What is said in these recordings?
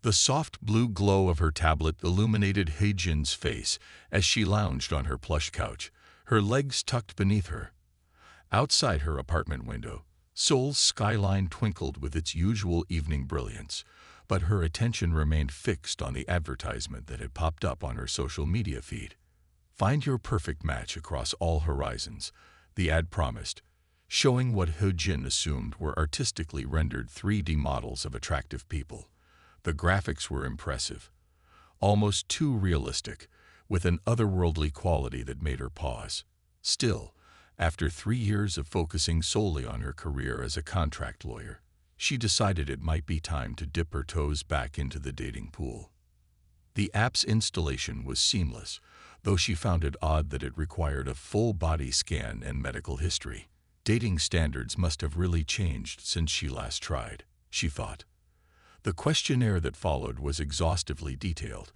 The soft blue glow of her tablet illuminated He-Jin's face as she lounged on her plush couch, her legs tucked beneath her. Outside her apartment window, Seoul's skyline twinkled with its usual evening brilliance, but her attention remained fixed on the advertisement that had popped up on her social media feed. "Find your perfect match across all horizons," the ad promised, showing what He-Jin assumed were artistically rendered 3D models of attractive people. The graphics were impressive, almost too realistic, with an otherworldly quality that made her pause. Still, after 3 years of focusing solely on her career as a contract lawyer, she decided it might be time to dip her toes back into the dating pool. The app's installation was seamless, though she found it odd that it required a full body scan and medical history. Dating standards must have really changed since she last tried, she thought. The questionnaire that followed was exhaustively detailed,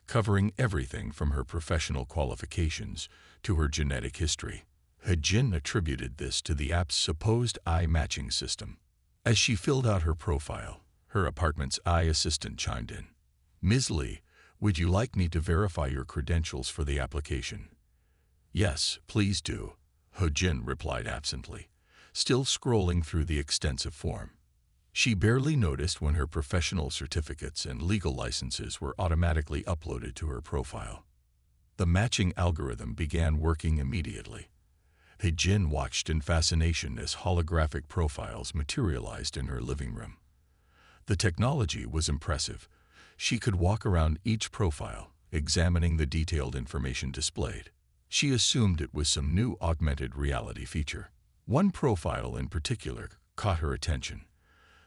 covering everything from her professional qualifications to her genetic history. He-Jin attributed this to the app's supposed eye matching system. As she filled out her profile, her apartment's eye assistant chimed in. "Ms. Lee, would you like me to verify your credentials for the application?" "Yes, please do," He-Jin replied absently, still scrolling through the extensive form. She barely noticed when her professional certificates and legal licenses were automatically uploaded to her profile. The matching algorithm began working immediately. He-Jin watched in fascination as holographic profiles materialized in her living room. The technology was impressive. She could walk around each profile, examining the detailed information displayed. She assumed it was some new augmented reality feature. One profile in particular caught her attention.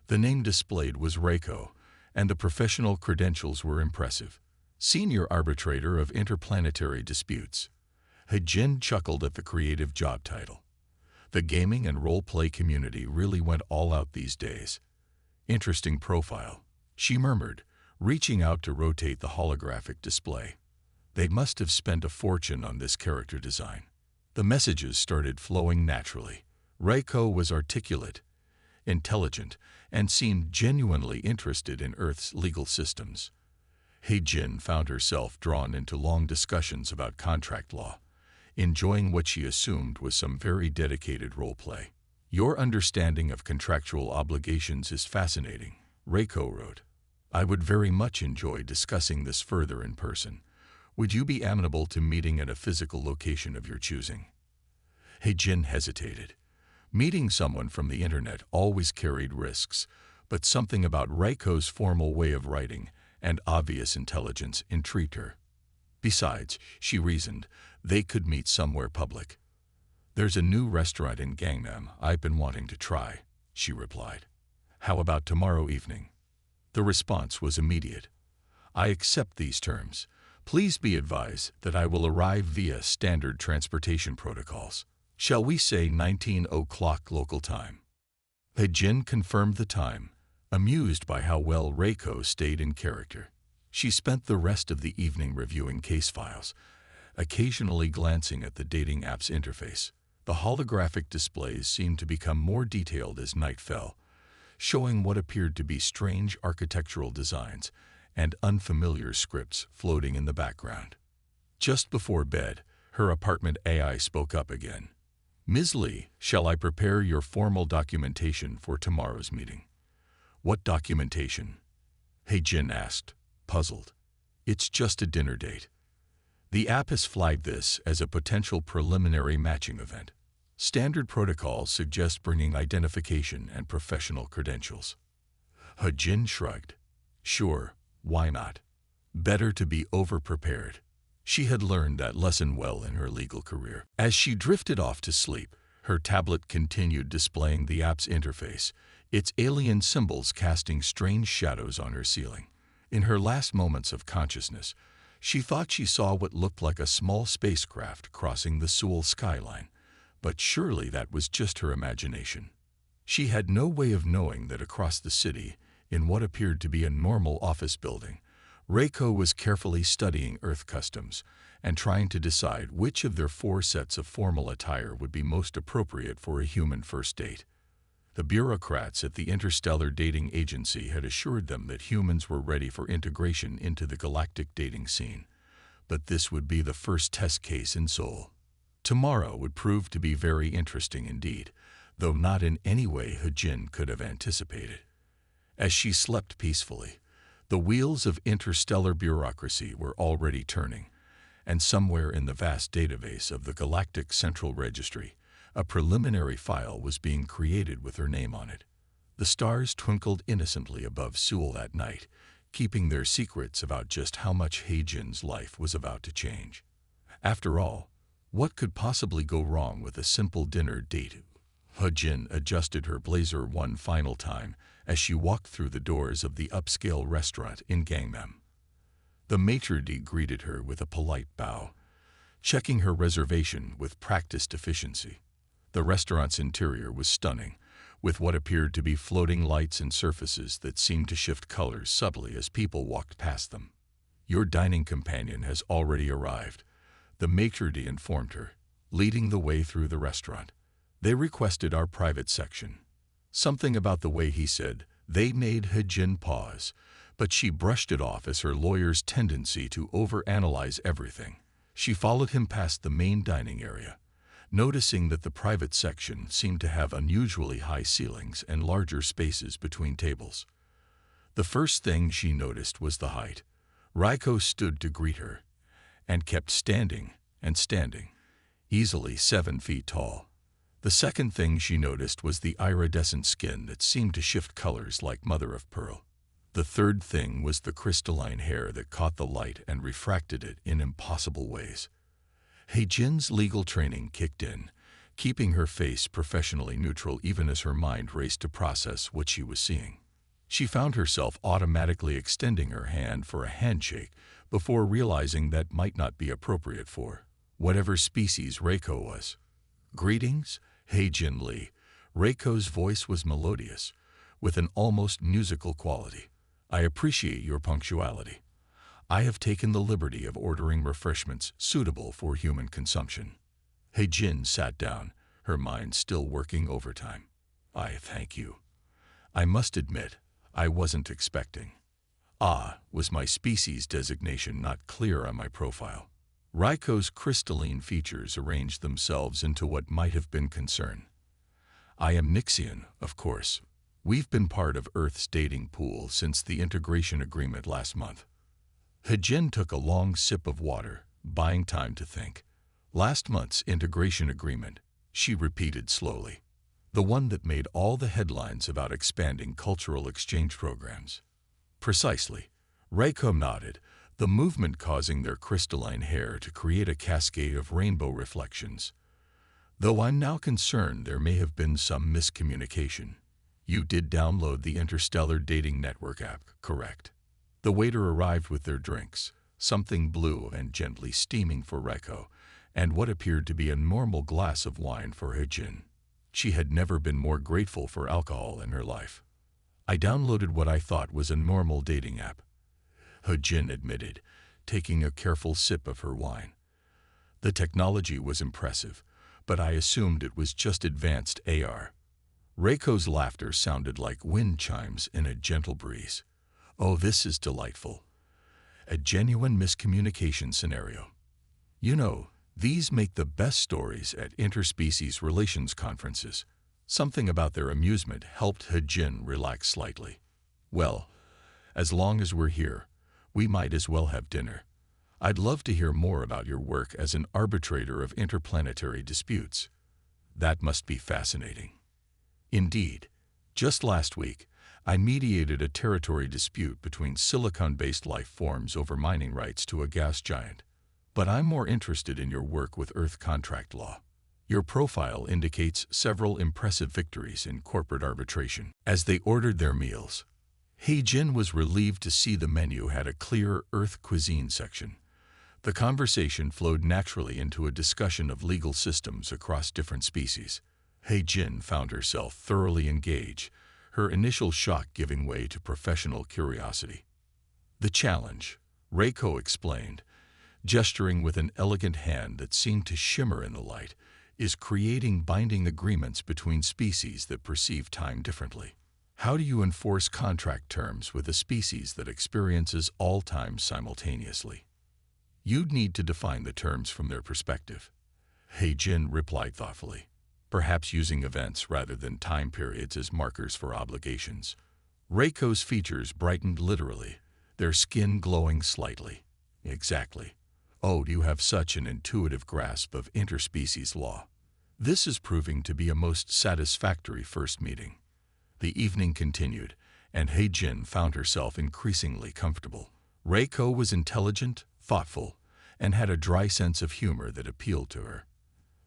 The name displayed was Reiko, and the professional credentials were impressive. Senior Arbitrator of Interplanetary Disputes. He-Jin chuckled at the creative job title. The gaming and role-play community really went all out these days. "Interesting profile," she murmured, reaching out to rotate the holographic display. They must have spent a fortune on this character design. The messages started flowing naturally. Reiko was articulate, intelligent, and seemed genuinely interested in Earth's legal systems. He-Jin found herself drawn into long discussions about contract law, enjoying what she assumed was some very dedicated role-play. "Your understanding of contractual obligations is fascinating," Reiko wrote. "I would very much enjoy discussing this further in person. Would you be amenable to meeting at a physical location of your choosing?" He-Jin hesitated. Meeting someone from the internet always carried risks, but something about Reiko's formal way of writing and obvious intelligence intrigued her. Besides, she reasoned, they could meet somewhere public. "There's a new restaurant in Gangnam I've been wanting to try," she replied. "How about tomorrow evening?" The response was immediate. "I accept these terms. Please be advised that I will arrive via standard transportation protocols. Shall we say 19 o'clock local time?" He-Jin confirmed the time, amused by how well Reiko stayed in character. She spent the rest of the evening reviewing case files, occasionally glancing at the dating app's interface. The holographic displays seemed to become more detailed as night fell, showing what appeared to be strange architectural designs and unfamiliar scripts floating in the background. Just before bed, her apartment AI spoke up again. "Ms. Lee, shall I prepare your formal documentation for tomorrow's meeting?" "What documentation?" He-Jin asked, puzzled. "It's just a dinner date." The app has flagged this as a potential preliminary matching event. Standard protocols suggest bringing identification and professional credentials. He-Jin shrugged. Sure, why not? Better to be over-prepared. She had learned that lesson well in her legal career. As she drifted off to sleep, her tablet continued displaying the app's interface, its alien symbols casting strange shadows on her ceiling. In her last moments of consciousness, she thought she saw what looked like a small spacecraft crossing the Seoul skyline, but surely that was just her imagination. She had no way of knowing that across the city, in what appeared to be a normal office building, Reiko was carefully studying Earth customs and trying to decide which of their 4 sets of formal attire would be most appropriate for a human first date. The bureaucrats at the Interstellar Dating Agency had assured them that humans were ready for integration into the galactic dating scene, but this would be the first test case in Seoul. Tomorrow would prove to be very interesting indeed, though not in any way Hejin could have anticipated. As she slept peacefully, the wheels of interstellar bureaucracy were already turning, and somewhere in the vast database of the Galactic Central Registry, a preliminary file was being created with her name on it. The stars twinkled innocently above Seoul that night, keeping their secrets about just how much Hejin's life was about to change. After all, what could possibly go wrong with a simple dinner date? Hejin adjusted her blazer one final time as she walked through the doors of the upscale restaurant in Gangnam. The maitre d' greeted her with a polite bow, checking her reservation with practiced efficiency. The restaurant's interior was stunning, with what appeared to be floating lights and surfaces that seemed to shift colors subtly as people walked past them. "Your dining companion has already arrived," the maitre d' informed her, leading the way through the restaurant. "They requested our private section." Something about the way he said "they" made Hejin pause, but she brushed it off as her lawyer's tendency to overanalyze everything. She followed him past the main dining area, noticing that the private section seemed to have unusually high ceilings and larger spaces between tables. The first thing she noticed was the height. Raiko stood to greet her, and kept standing and standing, easily 7 feet tall. The second thing she noticed was the iridescent skin that seemed to shift colors like mother of pearl. The third thing was the crystalline hair that caught the light and refracted it in impossible ways. Hejin's legal training kicked in, keeping her face professionally neutral even as her mind raced to process what she was seeing. She found herself automatically extending her hand for a handshake before realizing that might not be appropriate for whatever species Raiko was. "Greetings, Hejin Lee." Raiko's voice was melodious, with an almost musical quality. "I appreciate your punctuality. I have taken the liberty of ordering refreshments suitable for human consumption." Hejin sat down, her mind still working overtime. "I thank you. I must admit, I wasn't expecting." Was my species designation not clear on my profile? Raiko's crystalline features arranged themselves into what might have been concern. "I am Nixian, of course. We've been part of Earth's dating pool since the integration agreement last month." Hejin took a long sip of water, buying time to think. "Last month's integration agreement," she repeated slowly. "The one that made all the headlines about expanding cultural exchange programs." "Precisely." Raiko nodded, the movement causing their crystalline hair to create a cascade of rainbow reflections. "Though I'm now concerned there may have been some miscommunication. You did download the Interstellar Dating Network app, correct?" The waiter arrived with their drinks, something blue and gently steaming for Raiko, and what appeared to be a normal glass of wine for Hejin. She had never been more grateful for alcohol in her life. "I downloaded what I thought was a normal dating app," Hejin admitted, taking a careful sip of her wine. "The technology was impressive, but I assumed it was just advanced AR." Raiko's laughter sounded like wind chimes in a gentle breeze. "Oh, this is delightful. A genuine miscommunication scenario. You know, these make the best stories at interspecies relations conferences." Something about their amusement helped Hejin relax slightly. "Well, as long as we're here, we might as well have dinner. I'd love to hear more about your work as an arbitrator of interplanetary disputes." "That must be fascinating." "Indeed. Just last week, I mediated a territory dispute between silicon-based life forms over mining rights to a gas giant. But I'm more interested in your work with Earth contract law. Your profile indicates several impressive victories in corporate arbitration." As they ordered their meals, Hejin was relieved to see the menu had a clear Earth cuisine section. The conversation flowed naturally into a discussion of legal systems across different species. Hejin found herself thoroughly engaged, her initial shock giving way to professional curiosity. "The challenge," Raiko explained, gesturing with an elegant hand that seemed to shimmer in the light, is creating binding agreements between species that perceive time differently. How do you enforce contract terms with a species that experiences all time simultaneously? You'd need to define the terms from their perspective. He-Jin replied thoughtfully, perhaps using events rather than time periods as markers for obligations. Reiko's features brightened literally, their skin glowing slightly. Exactly. Oh, you have such an intuitive grasp of interspecies law. This is proving to be a most satisfactory first meeting. The evening continued, and He-Jin found herself increasingly comfortable. Reiko was intelligent, thoughtful, and had a dry sense of humor that appealed to her.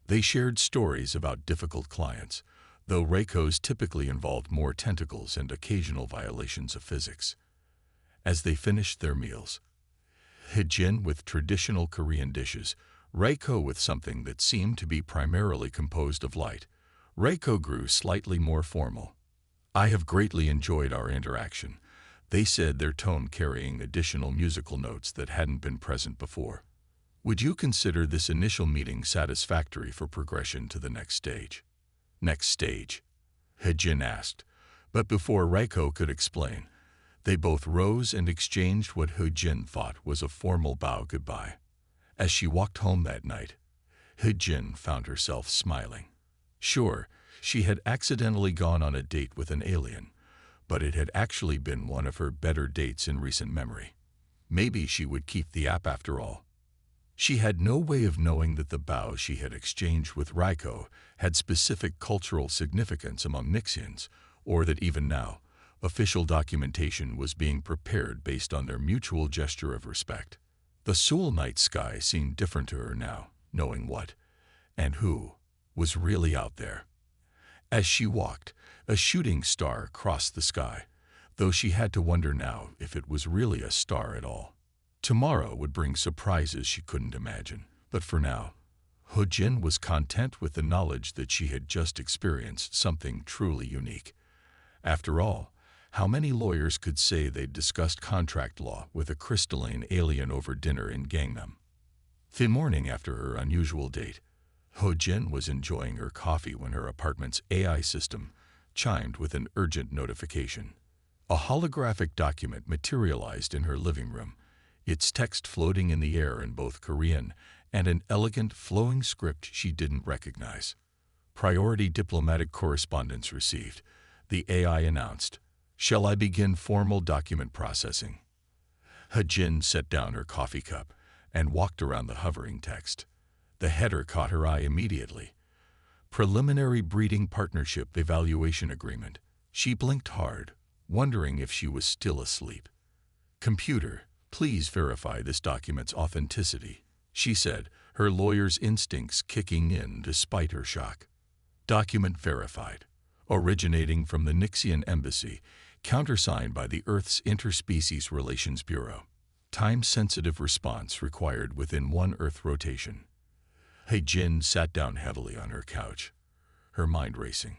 They shared stories about difficult clients, though Reiko's typically involved more tentacles and occasional violations of physics. As they finished their meals, He-Jin with traditional Korean dishes, Reiko with something that seemed to be primarily composed of light, Reiko grew slightly more formal. I have greatly enjoyed our interaction, they said, their tone carrying additional musical notes that hadn't been present before. Would you consider this initial meeting satisfactory for progression to the next stage? Next stage? He-Jin asked, but before Reiko could explain, they both rose and exchanged what He-Jin thought was a formal bow goodbye. As she walked home that night, He-Jin found herself smiling. Sure, she had accidentally gone on a date with an alien, but it had actually been one of her better dates in recent memory. Maybe she would keep the app after all. She had no way of knowing that the bow she had exchanged with Reiko had specific cultural significance among Nixians, or that even now, official documentation was being prepared based on their mutual gesture of respect. The Seoul night sky seemed different to her now, knowing what, and who, was really out there. As she walked, a shooting star crossed the sky, though she had to wonder now if it was really a star at all. Tomorrow would bring surprises she couldn't imagine, but for now, He-Jin was content with the knowledge that she had just experienced something truly unique. After all, how many lawyers could say they'd discussed contract law with a crystalline alien over dinner in Gangnam? The morning after her unusual date, He-Jin was enjoying her coffee when her apartment's AI system chimed with an urgent notification. A holographic document materialized in her living room, its text floating in the air in both Korean and an elegant, flowing script she didn't recognize. Priority diplomatic correspondence received, the AI announced. Shall I begin formal document processing? He-Jin set down her coffee cup and walked around the hovering text. The header caught her eye immediately. Preliminary Breeding Partnership Evaluation Agreement. She blinked hard, wondering if she was still asleep. Computer, please verify this document's authenticity, she said, her lawyer's instincts kicking in despite her shock. Document verified. Originating from the Nixian Embassy, countersigned by the Earth's Interspecies Relations Bureau. Time-sensitive response required within 1 Earth rotation. He-Jin sat down heavily on her couch, her mind racing.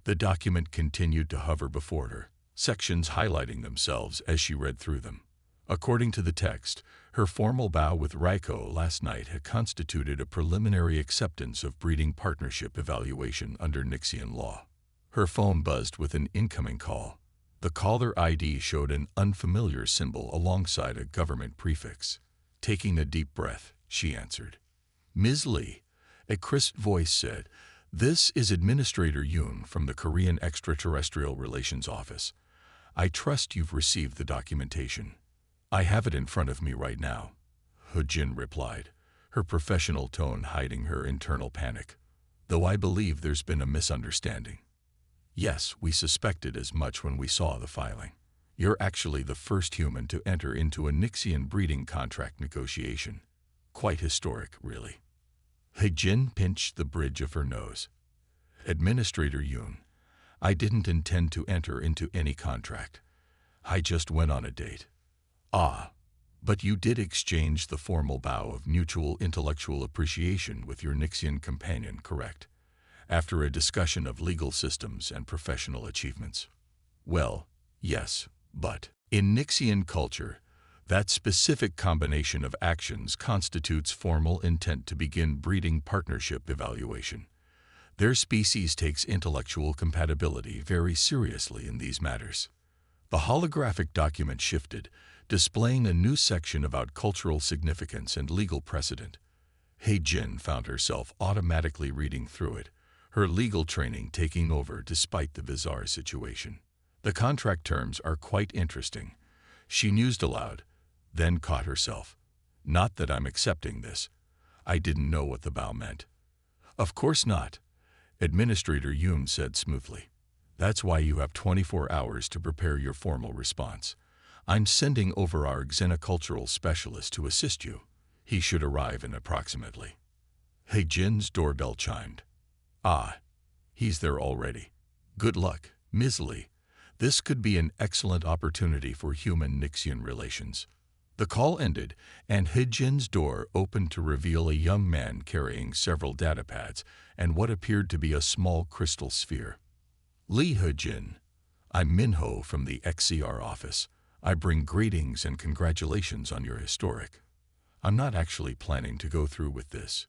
The document continued to hover before her, sections highlighting themselves as she read through them. According to the text, her formal bow with Reiko last night had constituted a preliminary acceptance of breeding partnership evaluation under Nixian law. Her phone buzzed with an incoming call. The caller ID showed an unfamiliar symbol alongside a government prefix. Taking a deep breath, she answered. Ms. Lee, a crisp voice said, this is Administrator Yoon from the Korean Extraterrestrial Relations Office. I trust you've received the documentation. I have it in front of me right now, He-Jin replied, her professional tone hiding her internal panic. Though I believe there's been a misunderstanding. Yes, we suspected as much when we saw the filing. You're actually the first human to enter into a Nixian breeding contract negotiation. Quite historic, really. He-Jin pinched the bridge of her nose. Administrator Yoon, I didn't intend to enter into any contract. I just went on a date. Ah, but you did exchange the formal bow of mutual intellectual appreciation with your Nixian companion, correct? After a discussion of legal systems and professional achievements. Well, yes, but in Nixian culture, That specific combination of actions constitutes formal intent to begin breeding partnership evaluation. Their species takes intellectual compatibility very seriously in these matters. The holographic document shifted, displaying a new section about cultural significance and legal precedent. He-Jin found herself automatically reading through it, her legal training taking over despite the bizarre situation. The contract terms are quite interesting. She mused aloud, then caught herself. Not that I'm accepting this. I didn't know what the bow meant. Of course not, Administrator Yoon said smoothly. That's why you have 24 hours to prepare your formal response. I'm sending over our xenocultural specialist to assist you. He should arrive in approximately. He-Jin's doorbell chimed. Ah, he's there already. Good luck, Ms. Lee. This could be an excellent opportunity for human-Nixian relations. The call ended, and He-Jin's door opened to reveal a young man carrying several data pads and what appeared to be a small crystal sphere. Lee He-Jin, I'm Minho from the XCR office. I bring greetings and congratulations on your historic. I'm not actually planning to go through with this,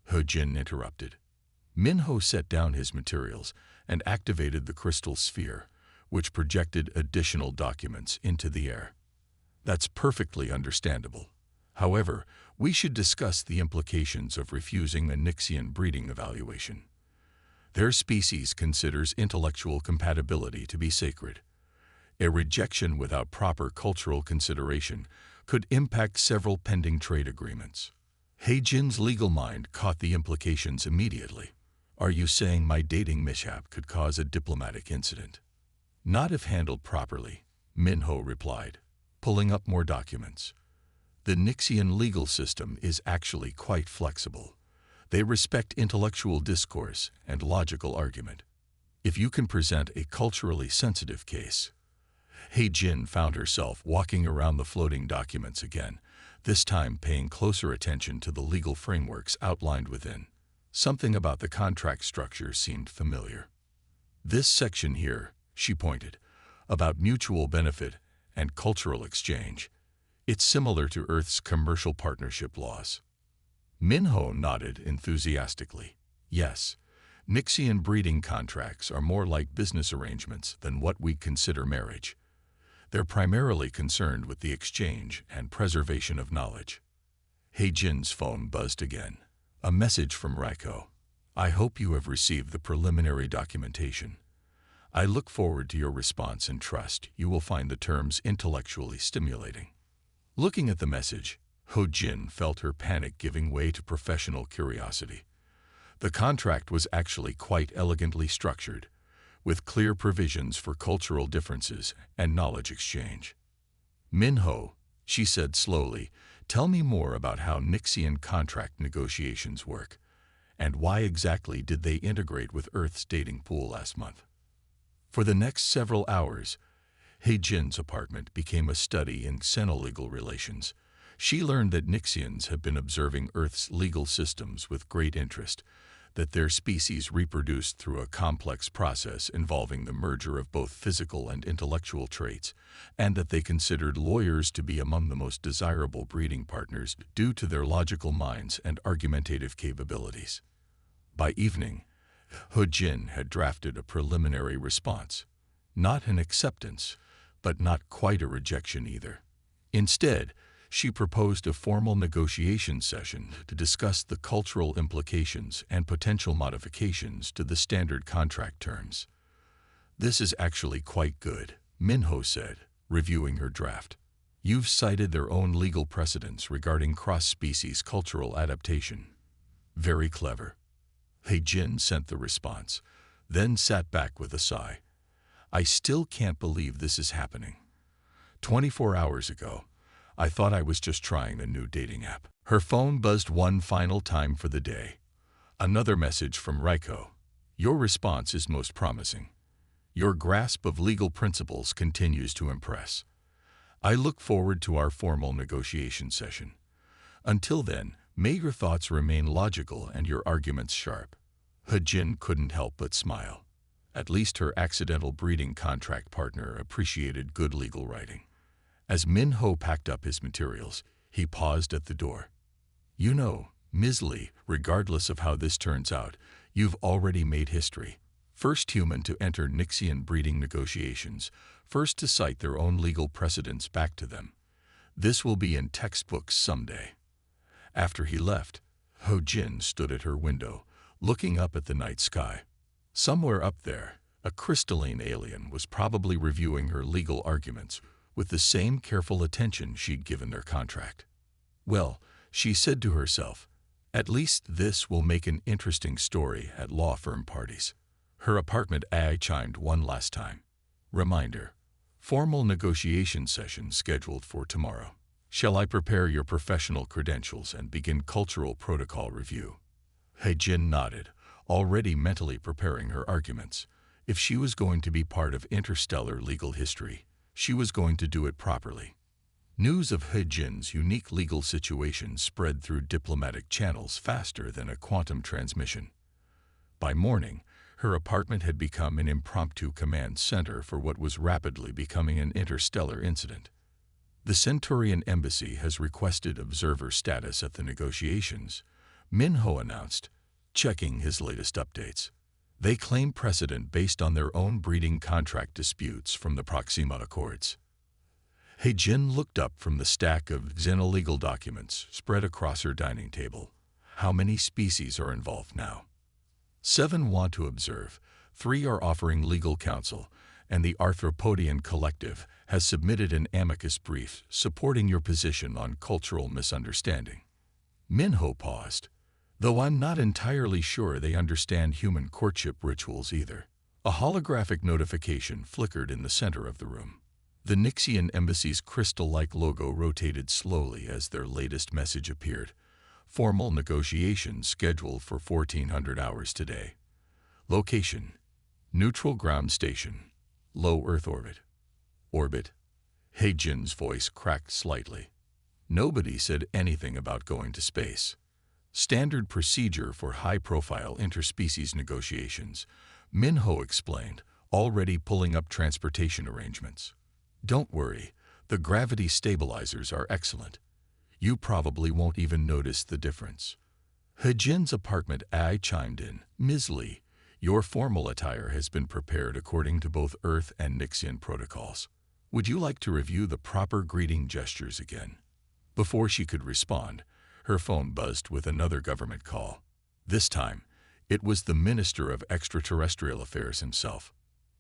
He-Jin interrupted. Minho set down his materials and activated the crystal sphere, which projected additional documents into the air. That's perfectly understandable. However, we should discuss the implications of refusing a Nixian breeding evaluation. Their species considers intellectual compatibility to be sacred. A rejection without proper cultural consideration could impact several pending trade agreements. He-Jin's legal mind caught the implications immediately. Are you saying my dating mishap could cause a diplomatic incident? Not if handled properly, Minho replied, pulling up more documents. The Nixian legal system is actually quite flexible. They respect intellectual discourse and logical argument. If you can present a culturally sensitive case. He-Jin found herself walking around the floating documents again, this time paying closer attention to the legal frameworks outlined within. Something about the contract structure seemed familiar. This section here, she pointed, about mutual benefit and cultural exchange. It's similar to Earth's commercial partnership laws. Minho nodded enthusiastically. Yes, Nixian breeding contracts are more like business arrangements than what we consider marriage. They're primarily concerned with the exchange and preservation of knowledge. He-Jin's phone buzzed again. A message from Raiko. I hope you have received the preliminary documentation. I look forward to your response and trust you will find the terms intellectually stimulating. Looking at the message, He-Jin felt her panic giving way to professional curiosity. The contract was actually quite elegantly structured, with clear provisions for cultural differences and knowledge exchange. Minho, she said slowly, tell me more about how Nixian contract negotiations work, and why exactly did they integrate with Earth's dating pool last month? For the next several hours, He-Jin's apartment became a study in xenolegal relations. She learned that Nixians have been observing Earth's legal systems with great interest, that their species reproduced through a complex process involving the merger of both physical and intellectual traits, and that they considered lawyers to be among the most desirable breeding partners due to their logical minds and argumentative capabilities. By evening, He-Jin had drafted a preliminary response, not an acceptance, but not quite a rejection either. Instead, she proposed a formal negotiation session to discuss the cultural implications and potential modifications to the standard contract terms. This is actually quite good, Minho said, reviewing her draft. You've cited their own legal precedents regarding cross-species cultural adaptation. Very clever. He-Jin sent the response, then sat back with a sigh. I still can't believe this is happening. 24 hours ago, I thought I was just trying a new dating app. Her phone buzzed one final time for the day. Another message from Raiko. Your response is most promising. Your grasp of legal principles continues to impress. I look forward to our formal negotiation session. Until then, may your thoughts remain logical and your arguments sharp. He-Jin couldn't help but smile. At least her accidental breeding contract partner appreciated good legal writing. As Min Ho packed up his materials, he paused at the door. You know, Ms. Lee, regardless of how this turns out, you've already made history. First human to enter Nixian breeding negotiations, first to cite their own legal precedents back to them. This will be in textbooks someday. After he left, Ho Jin stood at her window, looking up at the night sky. Somewhere up there, a crystalline alien was probably reviewing her legal arguments with the same careful attention she'd given their contract. Well, she said to herself, at least this will make an interesting story at law firm parties. Her apartment chimed one last time. Reminder, formal negotiation session scheduled for tomorrow. Shall I prepare your professional credentials and begin cultural protocol review? He-jin nodded, already mentally preparing her arguments. If she was going to be part of interstellar legal history, she was going to do it properly. News of He-jin's unique legal situation spread through diplomatic channels faster than a quantum transmission. By morning, her apartment had become an impromptu command center for what was rapidly becoming an interstellar incident. The Centaurian embassy has requested observer status at the negotiations, Min Ho announced, checking his latest updates. They claim precedent based on their own breeding contract disputes from the Proxima Accords. He-jin looked up from the stack of xenolegal documents spread across her dining table. How many species are involved now? 7 want to observe, 3 are offering legal counsel, and the Arthropodian Collective has submitted an amicus brief supporting your position on cultural misunderstanding. Min Ho paused, though I'm not entirely sure they understand human courtship rituals either. A holographic notification flickered in the center of the room. The Nixian embassy's crystal-like logo rotated slowly as their latest message appeared. Formal negotiations scheduled for 1400 hours today. Location: neutral ground station. Low Earth orbit. Orbit? He-jin's voice cracked slightly. Nobody said anything about going to space. Standard procedure for high-profile interspecies negotiations, Min Ho explained, already pulling up transportation arrangements. Don't worry, the gravity stabilizers are excellent. You probably won't even notice the difference. He-jin's apartment chimed in. Ms. Lee, your formal attire has been prepared according to both Earth and Nixian protocols. Would you like to review the proper greeting gestures again? Before she could respond, her phone buzzed with another government call. This time, it was the Minister of Extraterrestrial Affairs himself.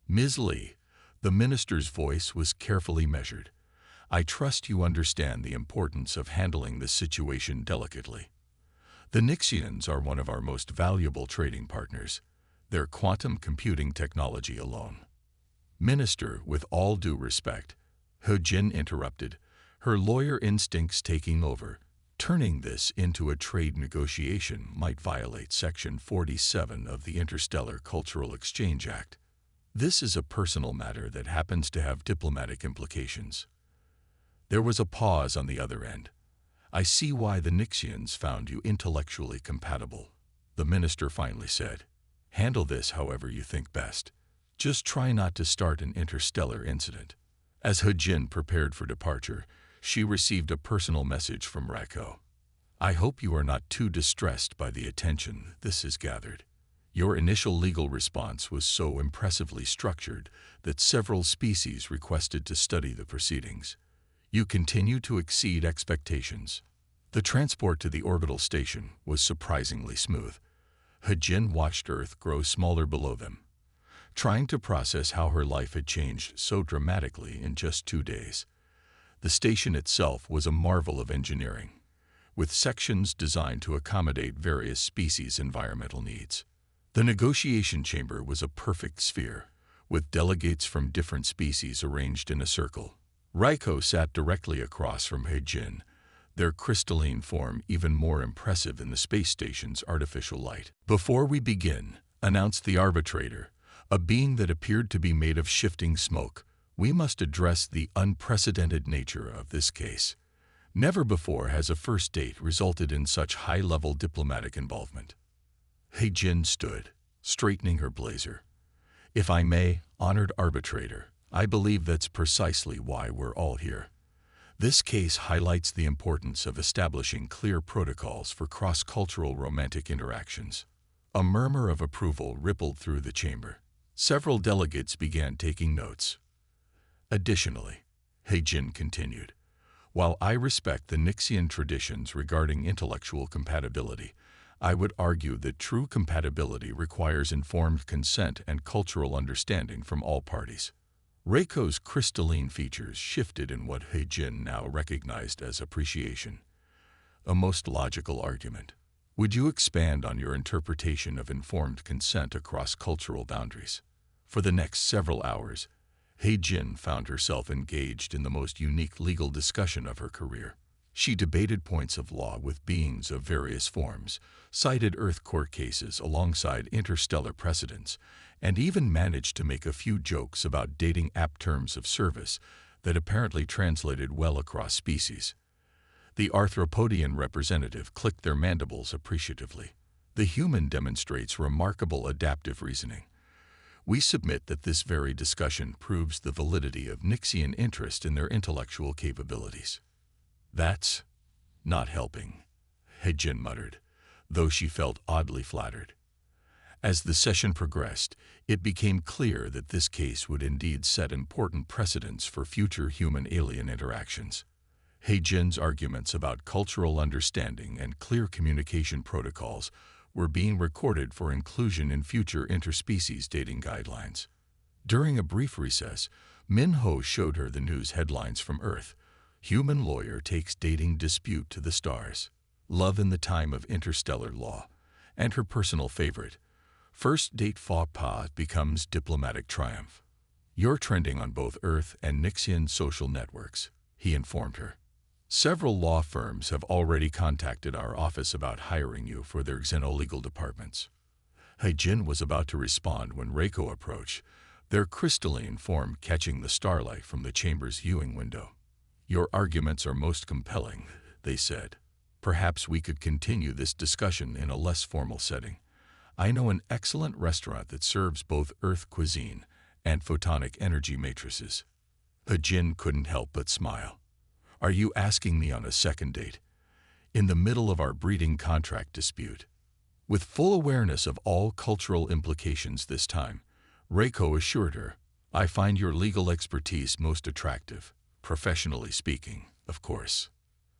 Ms. Lee, the minister's voice was carefully measured. I trust you understand the importance of handling this situation delicately. The Nixians are one of our most valuable trading partners. Their quantum computing technology alone. Minister, with all due respect, He-jin interrupted, her lawyer instincts taking over. Turning this into a trade negotiation might violate Section 47 of the Interstellar Cultural Exchange Act. This is a personal matter that happens to have diplomatic implications. There was a pause on the other end. I see why the Nixians found you intellectually compatible, the minister finally said. Handle this however you think best. Just try not to start an interstellar incident. As He-jin prepared for departure, she received a personal message from Raiko. I hope you are not too distressed by the attention this has gathered. Your initial legal response was so impressively structured that several species requested to study the proceedings. You continue to exceed expectations. The transport to the orbital station was surprisingly smooth. He-jin watched Earth grow smaller below them, trying to process how her life had changed so dramatically in just 2 days. The station itself was a marvel of engineering, with sections designed to accommodate various species' environmental needs. The negotiation chamber was a perfect sphere, with delegates from different species arranged in a circle. Raiko sat directly across from He-jin, their crystalline form even more impressive in the space station's artificial light. Before we begin, announced the arbitrator, a being that appeared to be made of shifting smoke, we must address the unprecedented nature of this case. Never before has a first date resulted in such high-level diplomatic involvement. He-jin stood, straightening her blazer. If I may, honored arbitrator, I believe that's precisely why we're all here. This case highlights the importance of establishing clear protocols for cross-cultural romantic interactions. A murmur of approval rippled through the chamber. Several delegates began taking notes. Additionally, He-Jin continued, while I respect the Nixian traditions regarding intellectual compatibility, I would argue that true compatibility requires informed consent and cultural understanding from all parties. Reiko's crystalline features shifted in what He-Jin now recognized as appreciation. A most logical argument. Would you expand on your interpretation of informed consent across cultural boundaries? For the next several hours, He-Jin found herself engaged in the most unique legal discussion of her career. She debated points of law with beings of various forms, cited Earth court cases alongside interstellar precedents, and even managed to make a few jokes about dating app terms of service that apparently translated well across species. The arthropodian representative clicked their mandibles appreciatively. The human demonstrates remarkable adaptive reasoning. We submit that this very discussion proves the validity of Nixian interest in their intellectual capabilities. That's not helping, He-Jin muttered, though she felt oddly flattered. As the session progressed, it became clear that this case would indeed set important precedents for future human-alien interactions. He-Jin's arguments about cultural understanding and clear communication protocols were being recorded for inclusion in future interspecies dating guidelines. During a brief recess, Min-Ho showed her the news headlines from Earth. Human lawyer takes dating dispute to the stars. Love in the time of interstellar law. And her personal favorite, first date faux pas becomes diplomatic triumph. You're trending on both Earth and Nixian social networks, he informed her. Several law firms have already contacted our office about hiring you for their xenolegal departments. He-Jin was about to respond when Reiko approached, their crystalline form catching the starlight from the chamber's viewing window. Your arguments are most compelling, they said. Perhaps we could continue this discussion in a less formal setting. I know an excellent restaurant that serves both Earth cuisine and photonic energy matrices. He-Jin couldn't help but smile. Are you asking me on a second date? In the middle of our breeding contract dispute? With full awareness of all cultural implications this time, Reiko assured her, I find your legal expertise most attractive, professionally speaking, of course.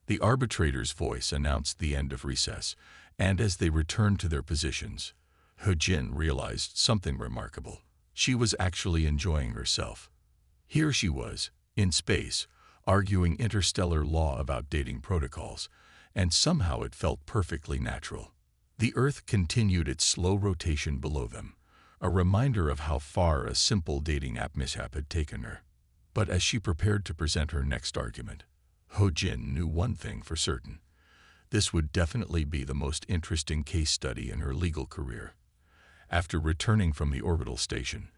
The arbitrator's voice announced the end of recess, and as they returned to their positions, He-Jin realized something remarkable. She was actually enjoying herself. Here she was, in space, arguing interstellar law about dating protocols, and somehow it felt perfectly natural. The Earth continued its slow rotation below them, a reminder of how far a simple dating app mishap had taken her. But as she prepared to present her next argument, He-Jin knew one thing for certain. This would definitely be the most interesting case study in her legal career. After returning from the orbital station,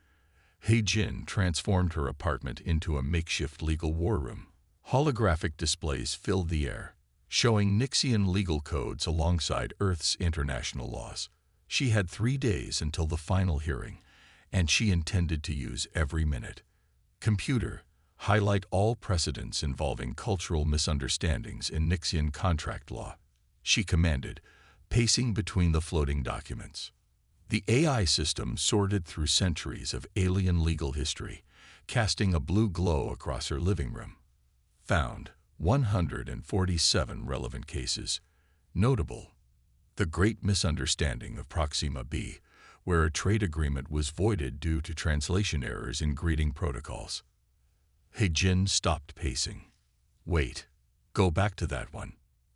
He-Jin transformed her apartment into a makeshift legal war room. Holographic displays filled the air, showing Nixian legal codes alongside Earth's international laws. She had 3 days until the final hearing, and she intended to use every minute. Computer, highlight all precedents involving cultural misunderstandings in Nixian contract law, she commanded, pacing between the floating documents. The AI system sorted through centuries of alien legal history, casting a blue glow across her living room. Found 147 relevant cases. Notable: the Great Misunderstanding of Proxima B, where a trade agreement was voided due to translation errors in greeting protocols. He-Jin stopped pacing. Wait, go back to that one.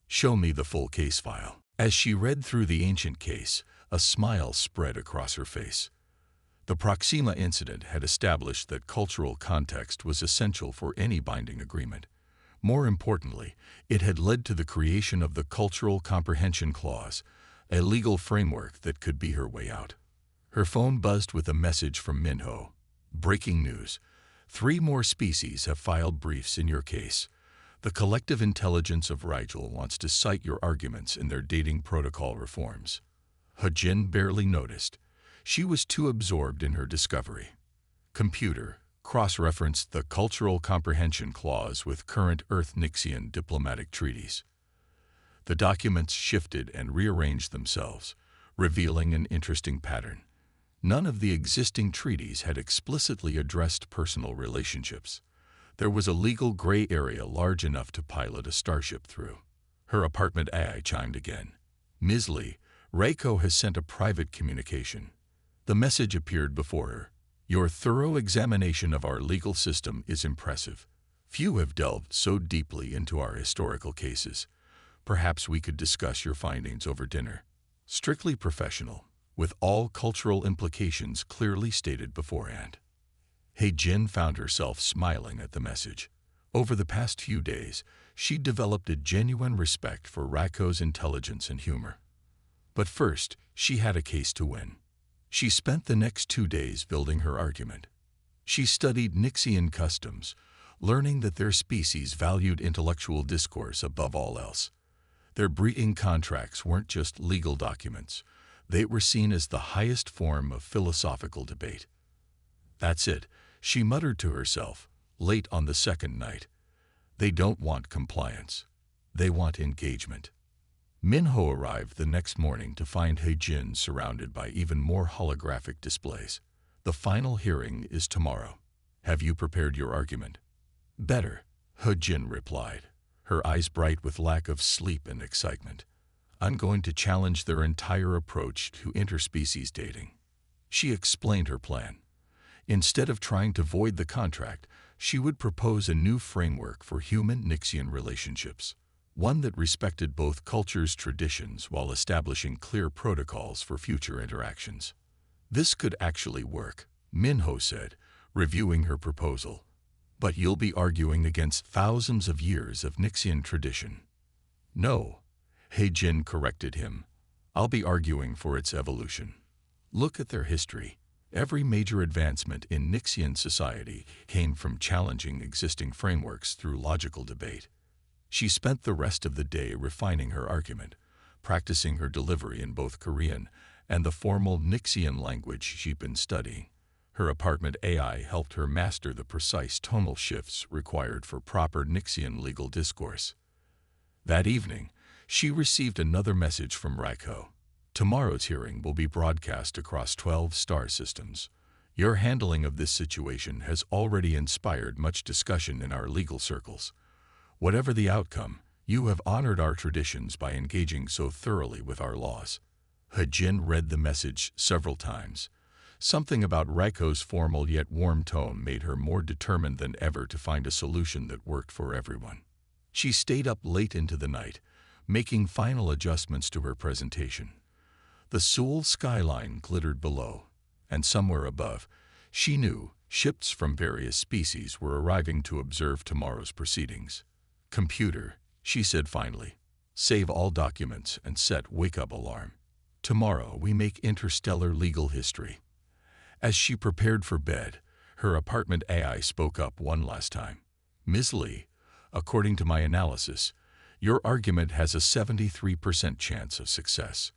Show me the full case file. As she read through the ancient case, a smile spread across her face. The Proxima incident had established that cultural context was essential for any binding agreement. More importantly, it had led to the creation of the Cultural Comprehension Clause, a legal framework that could be her way out. Her phone buzzed with a message from Min-Ho. Breaking news. 3 more species have filed briefs in your case. The collective intelligence of Rigel wants to cite your arguments in their dating protocol reforms. He-Jin barely noticed. She was too absorbed in her discovery. Computer, cross-referenced the Cultural Comprehension Clause with current Earth-Nixian diplomatic treaties. The documents shifted and rearranged themselves, revealing an interesting pattern. None of the existing treaties had explicitly addressed personal relationships. There was a legal gray area large enough to pilot a starship through. Her apartment AI chimed again. "Ms. Lee, Reiko has sent a private communication." The message appeared before her. "Your thorough examination of our legal system is impressive. Few have delved so deeply into our historical cases. Perhaps we could discuss your findings over dinner. Strictly professional, with all cultural implications clearly stated beforehand." He-Jin found herself smiling at the message. Over the past few days, she'd developed a genuine respect for Reiko's intelligence and humor. But first, she had a case to win. She spent the next 2 days building her argument. She studied Nixian customs, learning that their species valued intellectual discourse above all else. Their breeding contracts weren't just legal documents. They were seen as the highest form of philosophical debate. "That's it," she muttered to herself, late on the second night. "They don't want compliance. They want engagement." Minho arrived the next morning to find He-Jin surrounded by even more holographic displays. "The final hearing is tomorrow. Have you prepared your argument?" "Better," He-Jin replied, her eyes bright with lack of sleep and excitement. "I'm going to challenge their entire approach to interspecies dating." She explained her plan. Instead of trying to void the contract, she would propose a new framework for human-Nixian relationships, one that respected both cultures' traditions while establishing clear protocols for future interactions. "This could actually work," Minho said, reviewing her proposal. "But you'll be arguing against thousands of years of Nixian tradition." "No," He-Jin corrected him. "I'll be arguing for its evolution. Look at their history. Every major advancement in Nixian society came from challenging existing frameworks through logical debate." She spent the rest of the day refining her argument, practicing her delivery in both Korean and the formal Nixian language she'd been studying. Her apartment AI helped her master the precise tonal shifts required for proper Nixian legal discourse. That evening, she received another message from Reiko. "Tomorrow's hearing will be broadcast across 12 star systems. Your handling of this situation has already inspired much discussion in our legal circles. Whatever the outcome, you have honored our traditions by engaging so thoroughly with our laws." He-Jin read the message several times. Something about Reiko's formal yet warm tone made her more determined than ever to find a solution that worked for everyone. She stayed up late into the night, making final adjustments to her presentation. The Seoul skyline glittered below, and somewhere above, she knew ships from various species were arriving to observe tomorrow's proceedings. "Computer," she said finally, "save all documents and set wake-up alarm. Tomorrow we make interstellar legal history." As she prepared for bed, her apartment AI spoke up one last time. "Ms. Lee, according to my analysis, your argument has a 73% chance of success.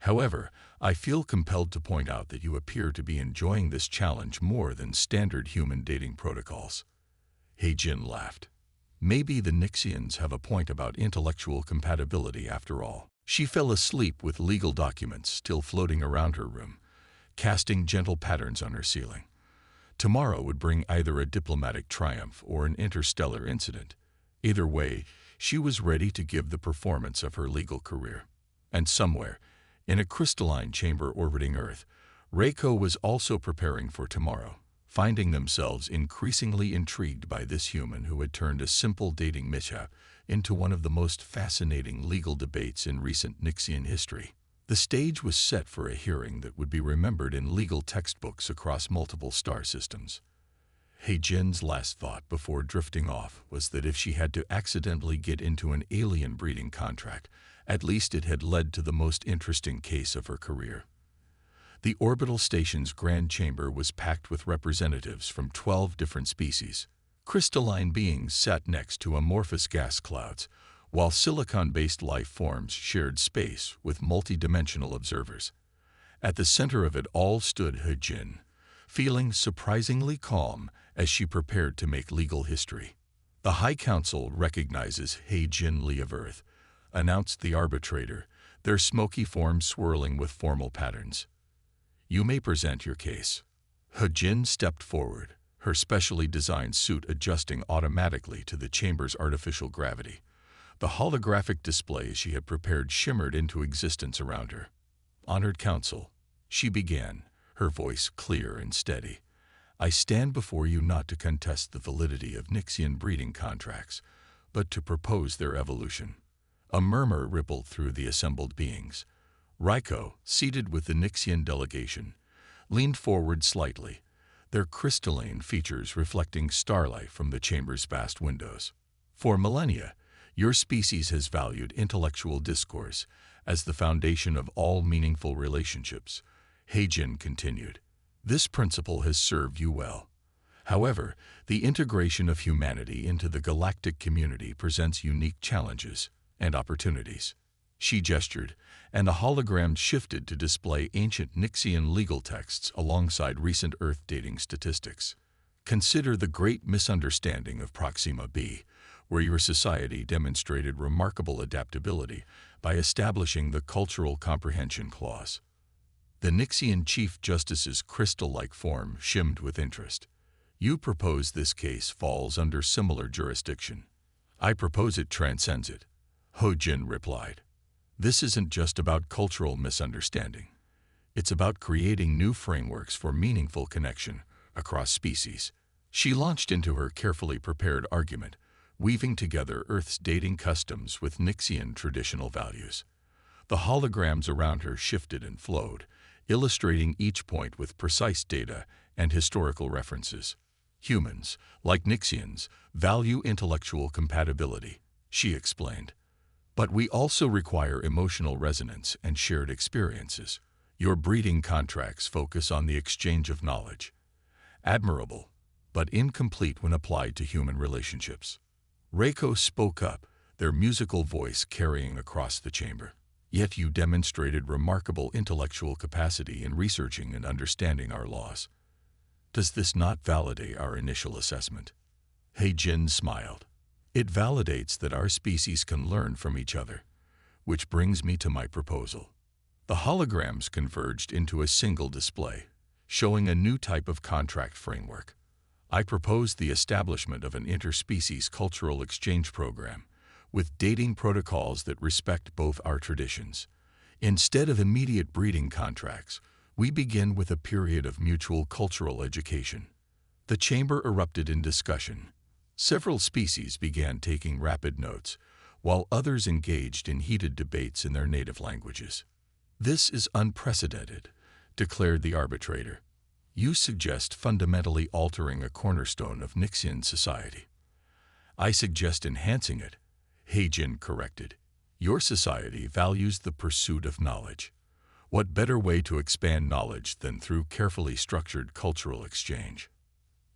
However, I feel compelled to point out that you appear to be enjoying this challenge more than standard human dating protocols." He-Jin laughed. Maybe the Nixians have a point about intellectual compatibility after all. She fell asleep with legal documents still floating around her room, casting gentle patterns on her ceiling. Tomorrow would bring either a diplomatic triumph or an interstellar incident. Either way, she was ready to give the performance of her legal career. And somewhere, in a crystalline chamber orbiting Earth, Reiko was also preparing for tomorrow, finding themselves increasingly intrigued by this human who had turned a simple dating mishap into one of the most fascinating legal debates in recent Nixian history. The stage was set for a hearing that would be remembered in legal textbooks across multiple star systems. He-Jin's last thought before drifting off was that if she had to accidentally get into an alien breeding contract, at least it had led to the most interesting case of her career. The orbital station's grand chamber was packed with representatives from 12 different species. Crystalline beings sat next to amorphous gas clouds, while silicon-based life forms shared space with multidimensional observers. At the center of it all stood He-Jin, feeling surprisingly calm as she prepared to make legal history. "The High Council recognizes He Jin Lee of Earth," announced the arbitrator, their smoky forms swirling with formal patterns. "You may present your case." He Jin stepped forward, her specially designed suit adjusting automatically to the chamber's artificial gravity. The holographic display she had prepared shimmered into existence around her. "Honored Council," she began, her voice clear and steady. "I stand before you not to contest the validity of Nixian breeding contracts, but to propose their evolution." A murmur rippled through the assembled beings. Raiko, seated with the Nixian delegation, leaned forward slightly, their crystalline features reflecting starlight from the chamber's vast windows. "For millennia, your species has valued intellectual discourse as the foundation of all meaningful relationships," Heijin continued. "This principle has served you well. However, the integration of humanity into the galactic community presents unique challenges and opportunities." She gestured, and a hologram shifted to display ancient Nixian legal texts alongside recent Earth dating statistics. "Consider the great misunderstanding of Proxima b, where your society demonstrated remarkable adaptability by establishing the Cultural Comprehension Clause." The Nixian Chief Justice's crystal-like form shimmed with interest. "You propose this case falls under similar jurisdiction." "I propose it transcends it," He Jin replied. "This isn't just about cultural misunderstanding. It's about creating new frameworks for meaningful connection across species." She launched into her carefully prepared argument, weaving together Earth's dating customs with Nixian traditional values. The holograms around her shifted and flowed, illustrating each point with precise data and historical references. "Humans, like Nixians, value intellectual compatibility," she explained. "But we also require emotional resonance and shared experiences. Your breeding contracts focus on the exchange of knowledge. Admirable, but incomplete when applied to human relationships." Reiko spoke up, their musical voice carrying across the chamber. "Yet you demonstrated remarkable intellectual capacity in researching and understanding our laws. Does this not validate our initial assessment?" He Jin smiled. "It validates that our species can learn from each other, which brings me to my proposal." The holograms converged into a single display, showing a new type of contract framework. "I propose the establishment of an interspecies cultural exchange program, with dating protocols that respect both our traditions. Instead of immediate breeding contracts, we begin with a period of mutual cultural education." The chamber erupted in discussion. Several species began taking rapid notes, while others engaged in heated debates in their native languages. "This is unprecedented," declared the arbitrator. "You suggest fundamentally altering a cornerstone of Nixian society." "I suggest enhancing it," Heijin corrected. "Your society values the pursuit of knowledge. What better way to expand knowledge than through carefully structured cultural exchange?"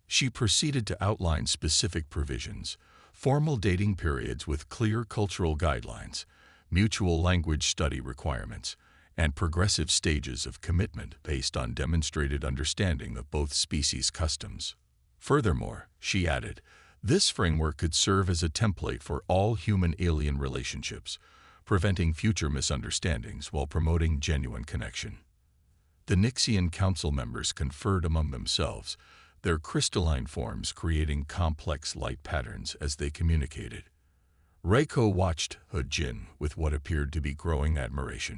She proceeded to outline specific provisions, formal dating periods with clear cultural guidelines, mutual language study requirements, and progressive stages of commitment based on demonstrated understanding of both species' customs. Furthermore, she added, this framework could serve as a template for all human-alien relationships, preventing future misunderstandings while promoting genuine connection. The Nixian Council members conferred among themselves, their crystalline forms creating complex light patterns as they communicated. Reiko watched He Jin with what appeared to be growing admiration.